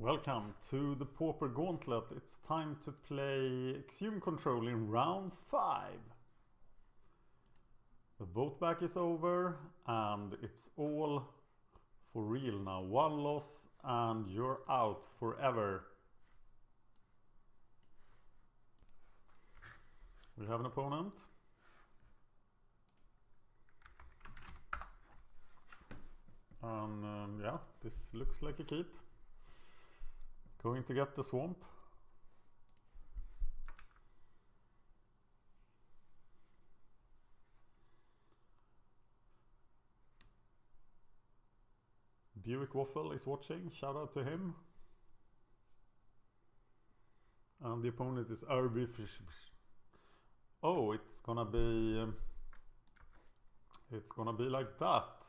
Welcome to the Pauper Gauntlet. It's time to play Exhume control in round 5. The vote back is over and it's all for real now. One loss and you're out forever. We have an opponent. And yeah, this looks like a keep. Going to get the swamp. Buick Waffle is watching, shout out to him. And the opponent is R05. Oh, it's gonna be like that.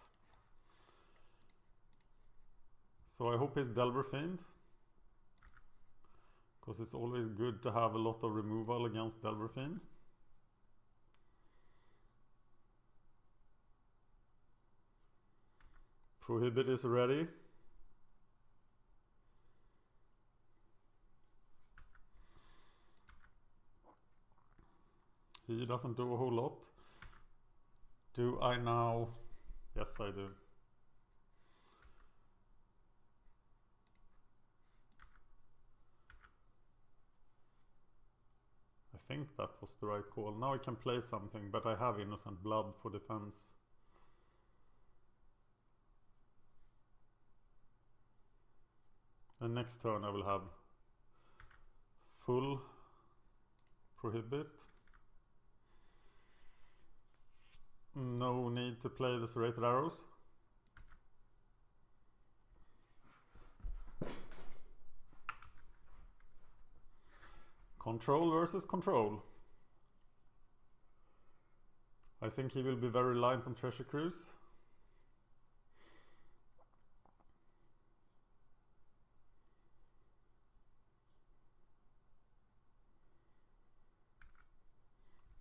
So I hope he's Delver Fiend, because it's always good to have a lot of removal against Delver Fiend. Prohibit is ready. He doesn't do a whole lot. Do I now? Yes, I do. I think that was the right call. Now I can play something, but I have Innocent Blood for defense. And next turn I will have full Prohibit. No need to play the Serrated Arrows. Control versus control. I think he will be very reliant on Treasure Cruise.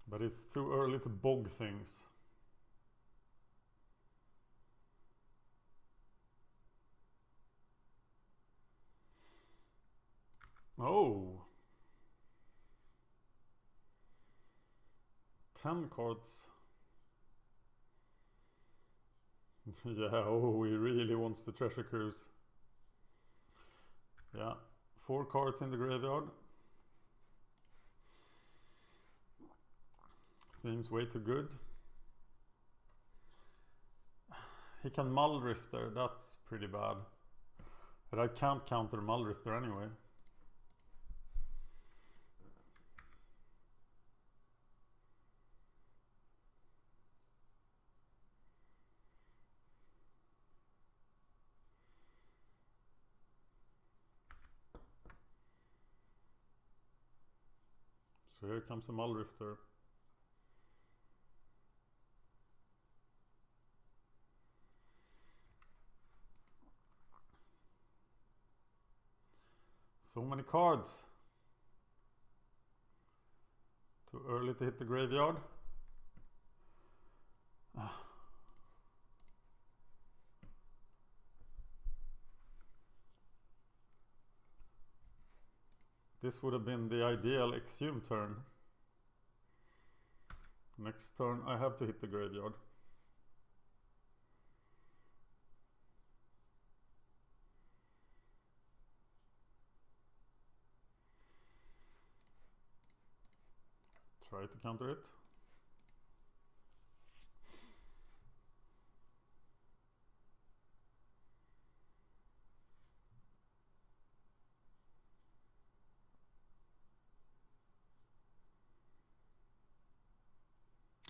But it's too early to bog things. Oh! 10 cards. Yeah, oh, he really wants the Treasure Cruise. Yeah, 4 cards in the graveyard. Seems way too good. He can Muldrifter, that's pretty bad. But I can't counter Muldrifter anyway. So here comes a Muldrifter. So many cards. Too early to hit the graveyard. This would have been the ideal Exhume turn. Next turn I have to hit the graveyard. Try to counter it.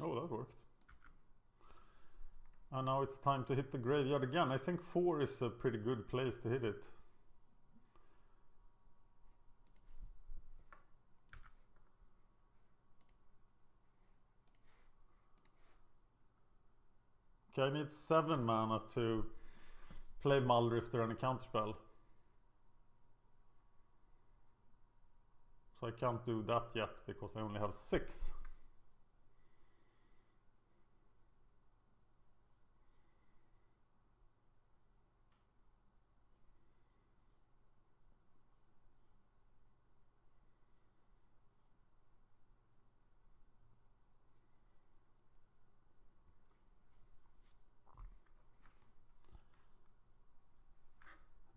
Oh, that worked. And now it's time to hit the graveyard again. I think 4 is a pretty good place to hit it. Okay, I need 7 mana to play Muldrifter and a counterspell. So I can't do that yet because I only have 6.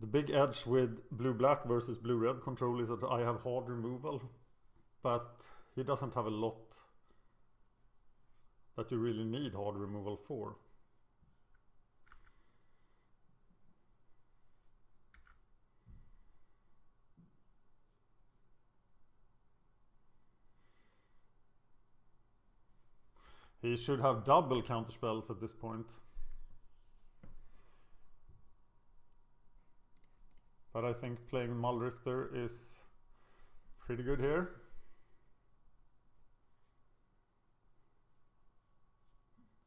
The big edge with blue-black versus blue-red control is that I have hard removal, but he doesn't have a lot that you really need hard removal for. He should have double counterspells at this point. But I think playing Muldrifter is pretty good here.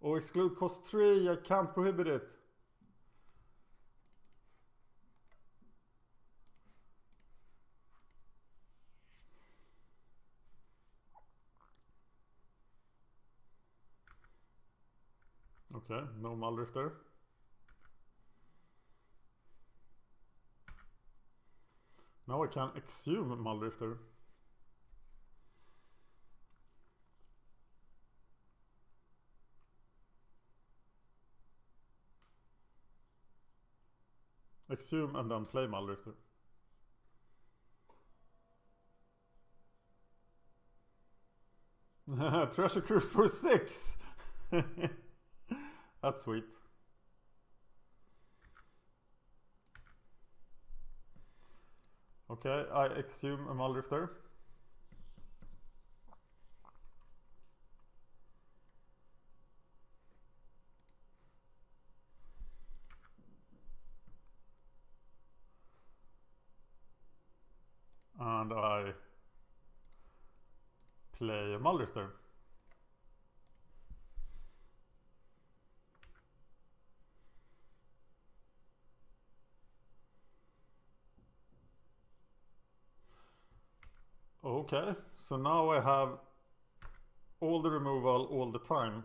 Oh, exclude cost 3, I can't prohibit it. Okay, no Muldrifter. Now I can exhume Muldrifter. Exhume and then play Muldrifter. Treasure Cruise for 6! That's sweet. Okay, I exhume a Muldrifter. And I play a Muldrifter. Okay, so now I have all the removal all the time.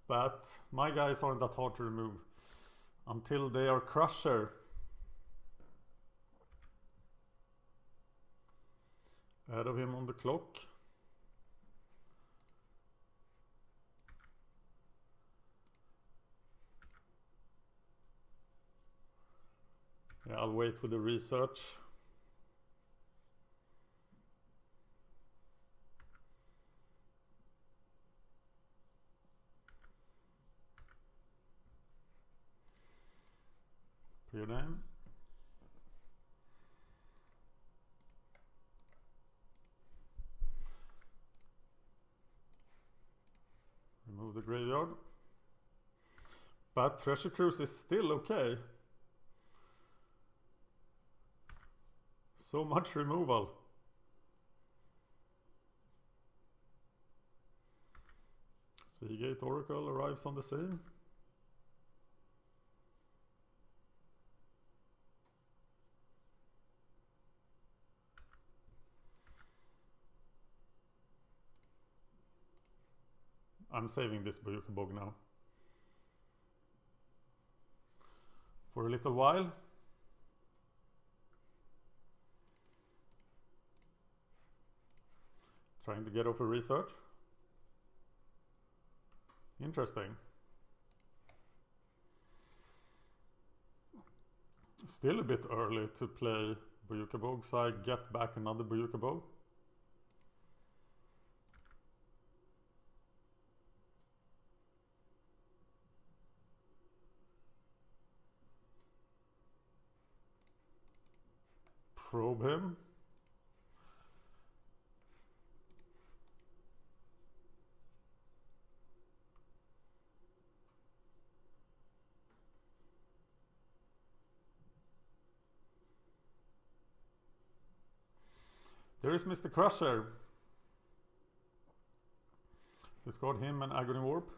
But my guys aren't that hard to remove until they are Crusher. Ahead of him on the clock. Yeah, I'll wait with the research. Prename. Remove the graveyard. But Treasure Cruise is still okay. So much removal. Seagate Oracle arrives on the scene. I'm saving this Bog now. For a little while. Trying to get off a research. Interesting. Still a bit early to play Bog, so I get back another Bog. Probe him. There is Mr. Crusher. Discard him and Agony Warp.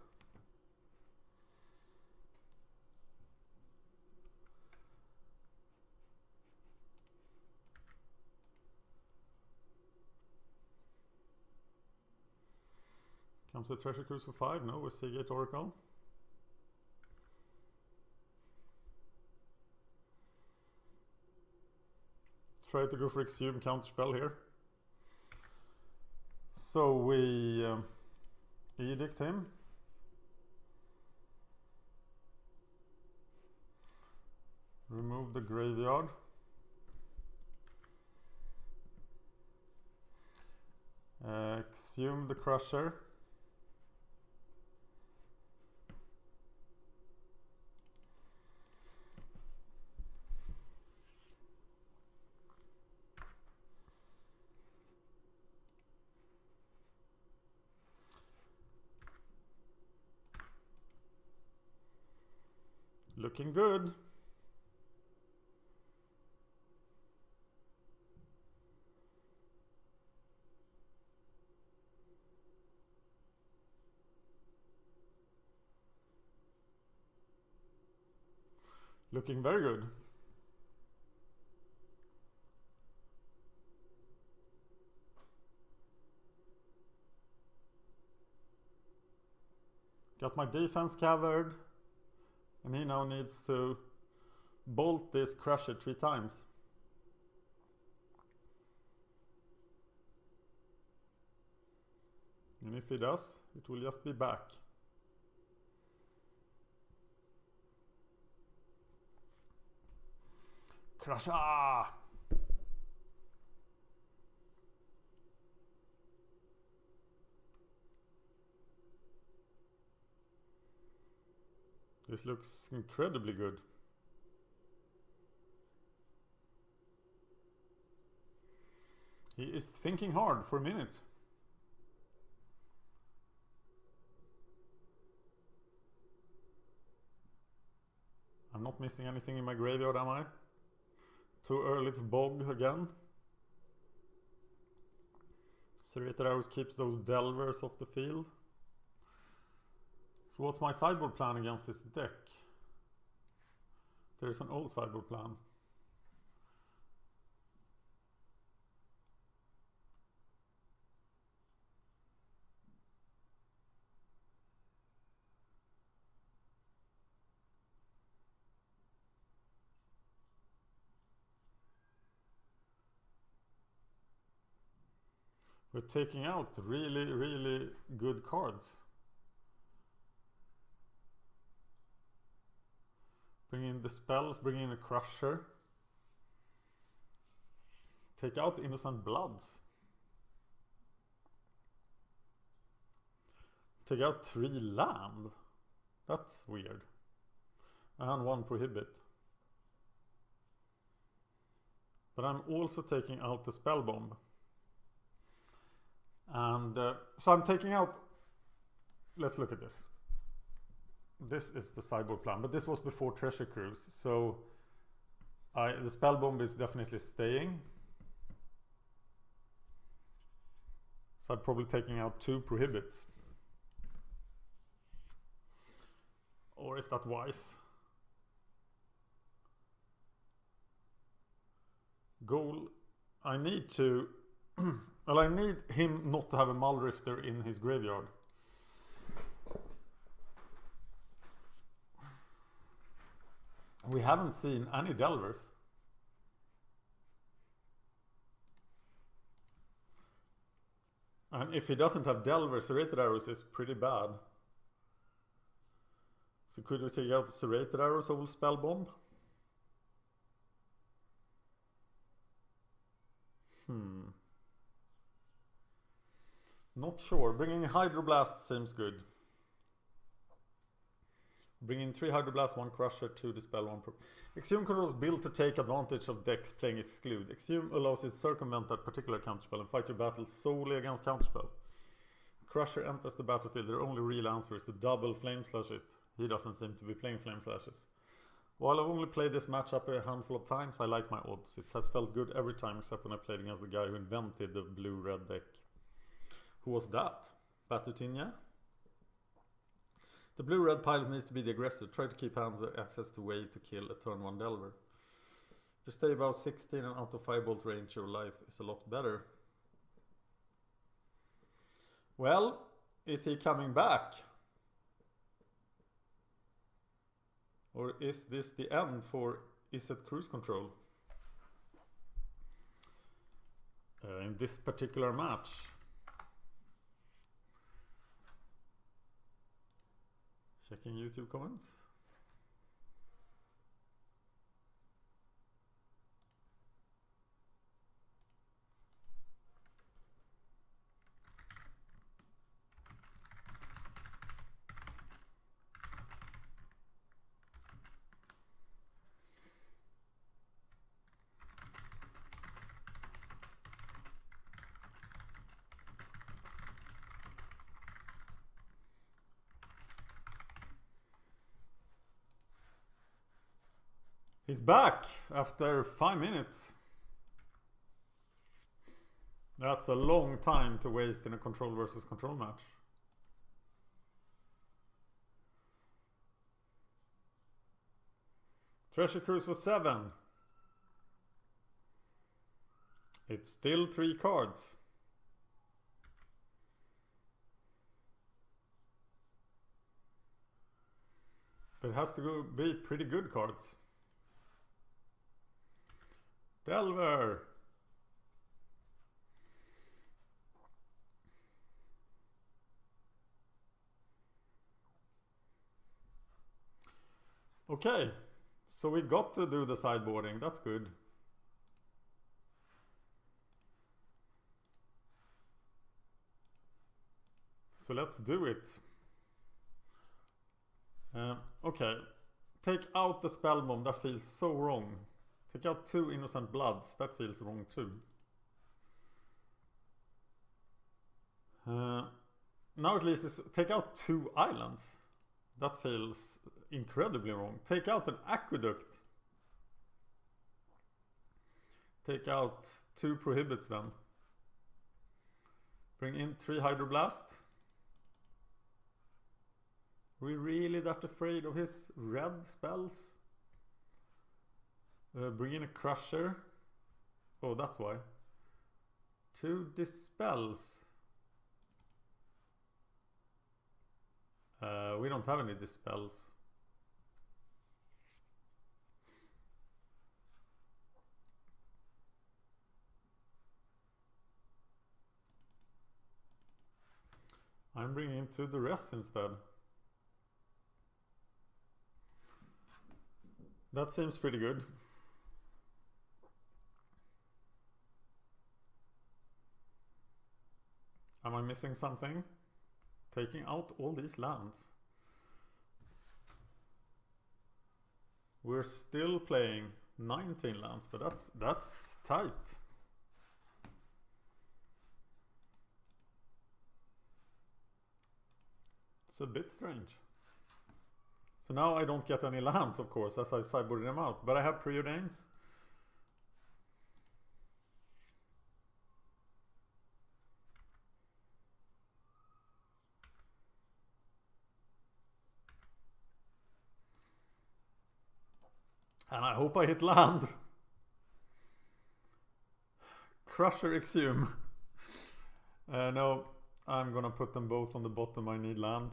Comes the Treasure Cruise for 5. No, with Seagate Oracle. Try to go for Exhume counterspell here. So we Edict him. Remove the graveyard. Exhume the Crusher. Looking good. Looking very good. Got my defense covered. And he now needs to bolt this Crusher 3 times. And if he does, it will just be back. Crusher! This looks incredibly good. He is thinking hard for a minute. I'm not missing anything in my graveyard, am I? Too early to bog again. Serrated Arrows keeps those Delvers off the field. So what's my sideboard plan against this deck? There's an old sideboard plan. We're taking out really, really good cards. Bring in the spells, bring in a Crusher. Take out the Innocent Bloods. Take out 3 land. That's weird. And 1 Prohibit. But I'm also taking out the Spell Bomb. And so I'm taking out, let's look at this. This is the sideboard plan, but this was before Treasure Cruise, so the Spell Bomb is definitely staying. So I'm probably taking out 2 Prohibits. Or is that wise? Goal, I need to, well, I need him not to have a Muldrifter in his graveyard. We haven't seen any Delvers. And if he doesn't have Delvers, Serrated Arrows is pretty bad. So could we take out the Serrated Arrows over Spell Bomb? Not sure. Bringing Hydroblast seems good. Bring in 3 Hydroblast, 1 Crusher, 2 Dispel, 1 Pro. Exhume controls built to take advantage of decks playing Exclude. Exhume allows you to circumvent that particular counterspell and fight your battle solely against counterspell. Crusher enters the battlefield. Their only real answer is to double Flame Slash it. He doesn't seem to be playing Flame Slashes. While I've only played this matchup a handful of times, I like my odds. It has felt good every time except when I played against the guy who invented the blue-red deck. Who was that? Batutinha? The blue-red pilot needs to be the aggressor. Try to keep hands with access to way to kill a turn 1 Delver. If you stay above 16 and out of Firebolt range, your life is a lot better. Well, is he coming back? Or is this the end for Izzet Cruise Control? In this particular match. Checking YouTube comments. He's back after 5 minutes. That's a long time to waste in a control versus control match. Treasure Cruise was 7. It's still 3 cards. But it has to be pretty good cards. Delver. Okay, so we got to do the sideboarding. That's good. So let's do it. Okay, take out the spell bomb. That feels so wrong. Take out 2 innocent bloods. That feels wrong too. Now at least take out 2 islands. That feels incredibly wrong. Take out an aqueduct. Take out 2 prohibits then. Bring in 3 hydroblast. We really that afraid of his red spells? Bring in a crusher. Oh, that's why. 2 dispels. We don't have any dispels. I'm bringing in 2 duress instead. That seems pretty good. Am I missing something? Taking out all these lands. We're still playing 19 lands, but that's tight. It's a bit strange. So now I don't get any lands, of course, as I sideboarded them out, but I have preordains. And I hope I hit land. Crusher Exhume. No, I'm gonna put them both on the bottom. I need land.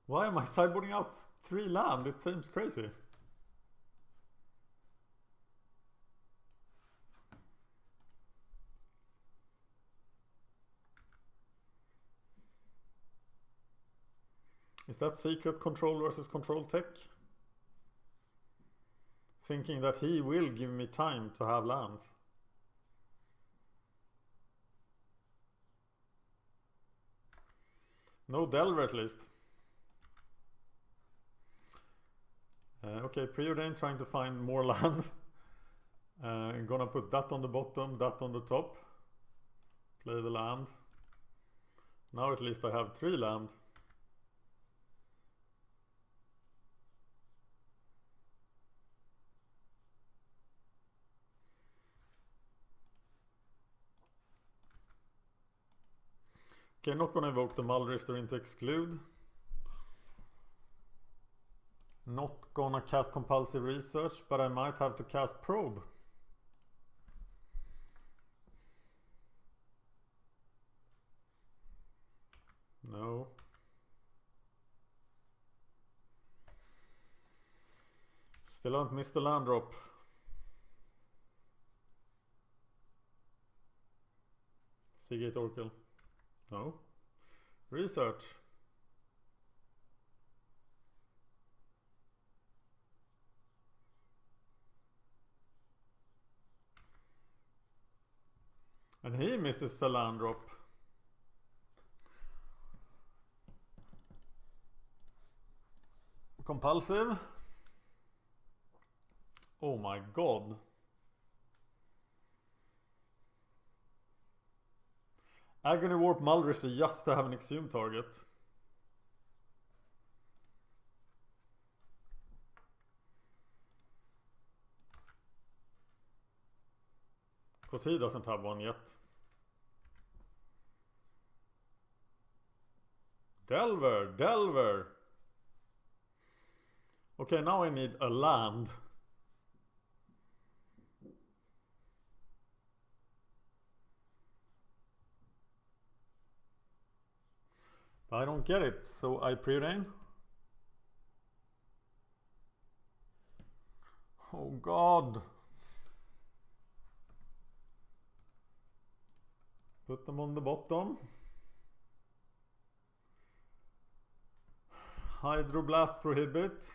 Why am I sideboarding out 3 land? It seems crazy. Is that secret control versus control tech? Thinking that he will give me time to have lands. No Delver at least. Okay, preordain trying to find more land. I'm gonna put that on the bottom, that on the top. Play the land. Now at least I have 3 land. Okay, not gonna evoke the Muldrifter into exclude. Not gonna cast compulsive research, but I might have to cast probe. No. Still haven't missed the land drop. Seagate Oracle. No. Research. And he misses a land drop. Compulsive. Oh my god. Agony Warp Muldrifter just to have an Exhume target. Because he doesn't have one yet. Delver. Okay, now I need a land. I don't get it, so I preordain. Oh god. Put them on the bottom. Hydroblast Prohibit.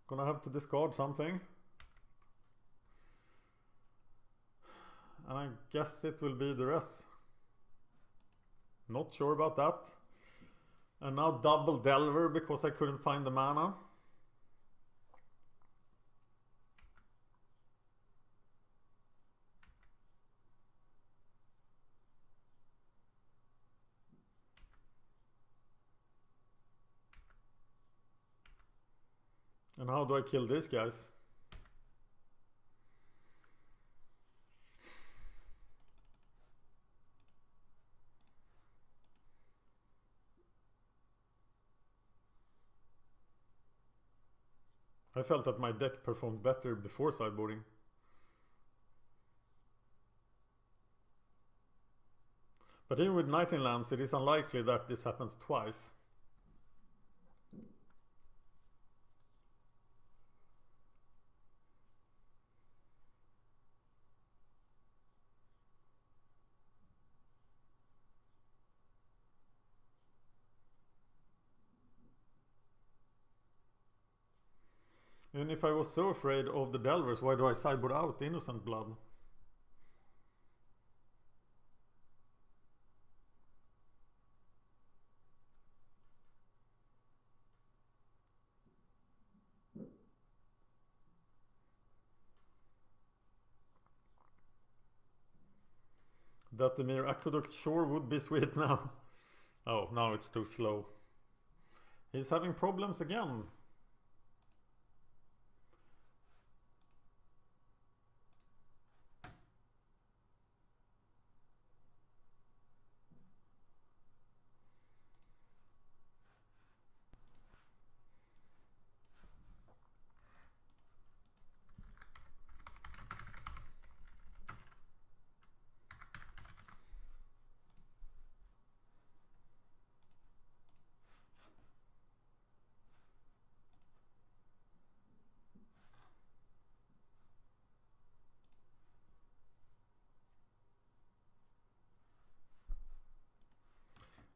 Gonna have to discard something. And I guess it will be the rest. Not sure about that. And now double Delver because I couldn't find the mana. And how do I kill these guys? I felt that my deck performed better before sideboarding. But even with 19 lands, it is unlikely that this happens twice. And if I was so afraid of the Delvers, why do I sideboard out Innocent Blood? That the mere Aqueduct sure would be sweet now. Oh, now it's too slow. He's having problems again.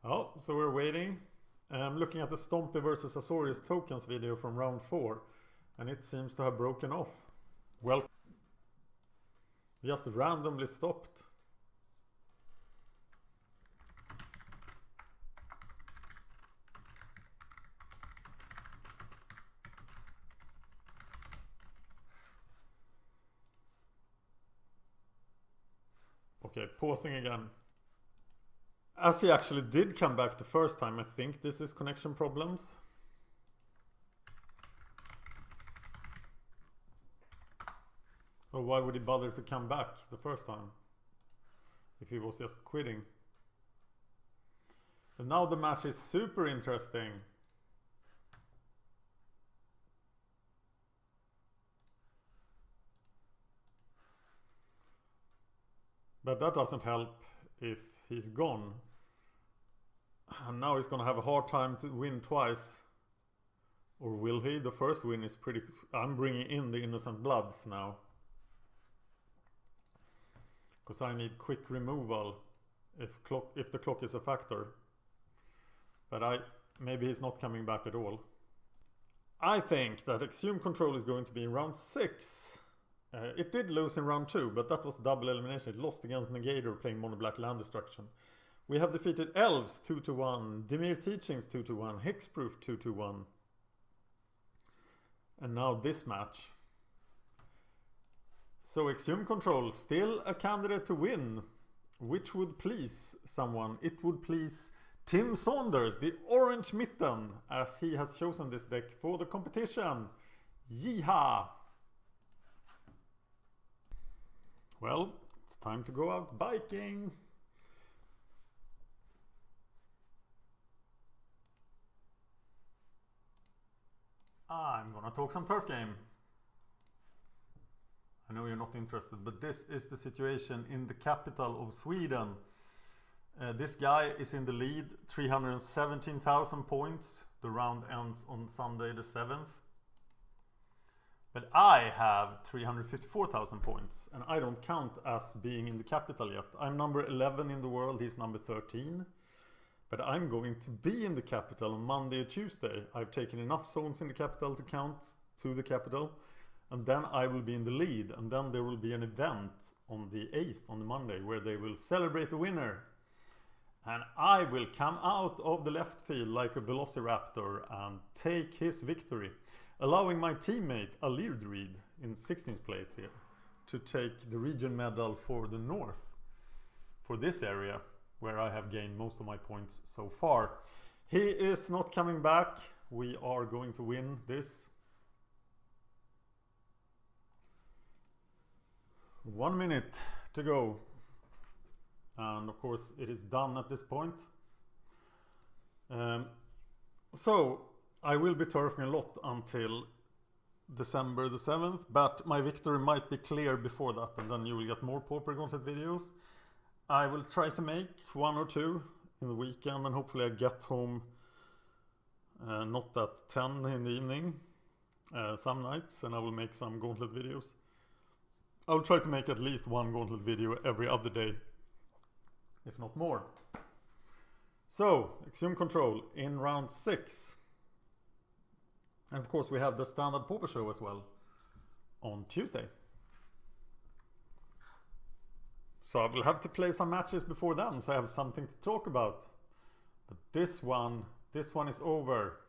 Oh, so we're waiting. I'm looking at the Stompy versus Azorius tokens video from round 4, and it seems to have broken off. Well, just randomly stopped. Okay, pausing again. As he actually did come back the first time, I think this is connection problems. Or why would he bother to come back the first time? If he was just quitting. And now the match is super interesting. But that doesn't help if he's gone. And now he's gonna have a hard time to win twice. Or will he? The first win is pretty... I'm bringing in the Innocent Bloods now. Because I need quick removal if the clock is a factor. But maybe he's not coming back at all. I think that Exhume control is going to be in round 6. It did lose in round 2, but that was double elimination. It lost against Negator playing mono black land destruction. We have defeated Elves 2-1, Dimir Teachings 2-1, Hexproof 2-1. And now this match. So Exhume control, still a candidate to win. Which would please someone? It would please Tim Saunders, the Orange Mitten, as he has chosen this deck for the competition. Yeehaw! Well, it's time to go out biking. I'm gonna talk some turf game. I know you're not interested, but this is the situation in the capital of Sweden. This guy is in the lead, 317,000 points. The round ends on Sunday the 7th. But I have 354,000 points, and I don't count as being in the capital yet. I'm number 11 in the world, he's number 13. But I'm going to be in the capital on Monday or Tuesday. I've taken enough zones in the capital to count to the capital. And then I will be in the lead. And then there will be an event on the 8th, on the Monday, where they will celebrate the winner. And I will come out of the left field like a velociraptor and take his victory, allowing my teammate Alirdreed in 16th place here to take the region medal for the north, for this area where I have gained most of my points so far. He is not coming back. We are going to win this. 1 minute to go. And of course it is done at this point. So I will be turfing a lot until December the 7th, but my victory might be clear before that, and then you will get more Pauper Gauntlet videos. I will try to make 1 or 2 in the weekend, and hopefully I get home not at 10 in the evening some nights, and I will make some Gauntlet videos. I'll try to make at least 1 Gauntlet video every other day, if not more. So, Exhume control in round 6. And of course we have the standard Pauper show as well on Tuesday. So I will have to play some matches before then, so I have something to talk about. But this one is over.